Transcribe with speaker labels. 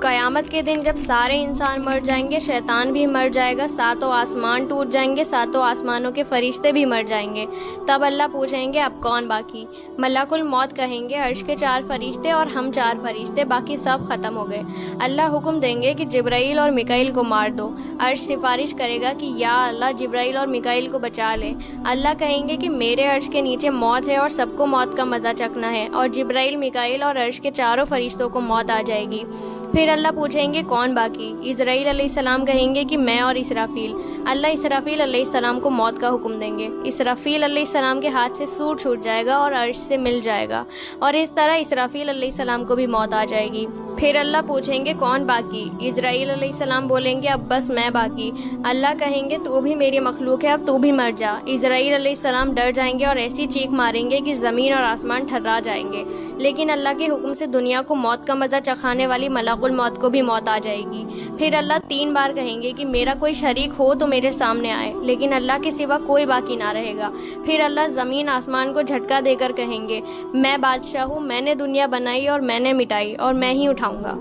Speaker 1: قیامت کے دن جب سارے انسان مر جائیں گے، شیطان بھی مر جائے گا، ساتوں آسمان ٹوٹ جائیں گے، ساتوں آسمانوں کے فرشتے بھی مر جائیں گے، تب اللہ پوچھیں گے اب کون باقی؟ ملک الموت کہیں گے عرش کے 4 فرشتے اور ہم 4 فرشتے، باقی سب ختم ہو گئے۔ اللہ حکم دیں گے کہ جبرائیل اور میکائیل کو مار دو۔ عرش سفارش کرے گا کہ یا اللہ جبرائیل اور میکائیل کو بچا لے۔ اللہ کہیں گے کہ میرے عرش کے نیچے موت ہے اور سب کو موت کا مزہ چکھنا ہے، اور جبرائیل، میکائیل اور عرش کے 4 فرشتوں کو موت آ جائے گی۔ پھر اللہ پوچھیں گے کون باقی؟ اسرائیل علیہ السلام کہیں گے کہ میں اور اسرافیل۔ اللہ اسرافیل علیہ السلام کو موت کا حکم دیں گے۔ اسرافیل علیہ السلام کے ہاتھ سے سور چھوٹ جائے گا اور عرش سے مل جائے گا، اور اس طرح اسرافیل علیہ السلام کو بھی موت آ جائے گی۔ پھر اللہ پوچھیں گے کون باقی؟ اسرائیل علیہ السلام بولیں گے اب بس میں باقی۔ اللہ کہیں گے تو بھی میری مخلوق ہے، اب تو بھی مر جا۔ اسرائیل علیہ السلام ڈر جائیں گے اور ایسی چیخ ماریں گے کہ زمین اور آسمان ٹھرا جائیں گے، لیکن اللہ کے حکم سے دنیا کو موت کا مزہ چکھانے والی ملک الموت کو بھی موت آ جائے گی۔ پھر اللہ 3 بار کہیں گے کہ میرا کوئی شریک ہو تو میرے سامنے آئے، لیکن اللہ کے سوا کوئی باقی نہ رہے گا۔ پھر اللہ زمین آسمان کو جھٹکا دے کر کہیں گے میں بادشاہ ہوں، میں نے دنیا بنائی اور میں نے مٹائی اور میں ہی اٹھاؤں گا۔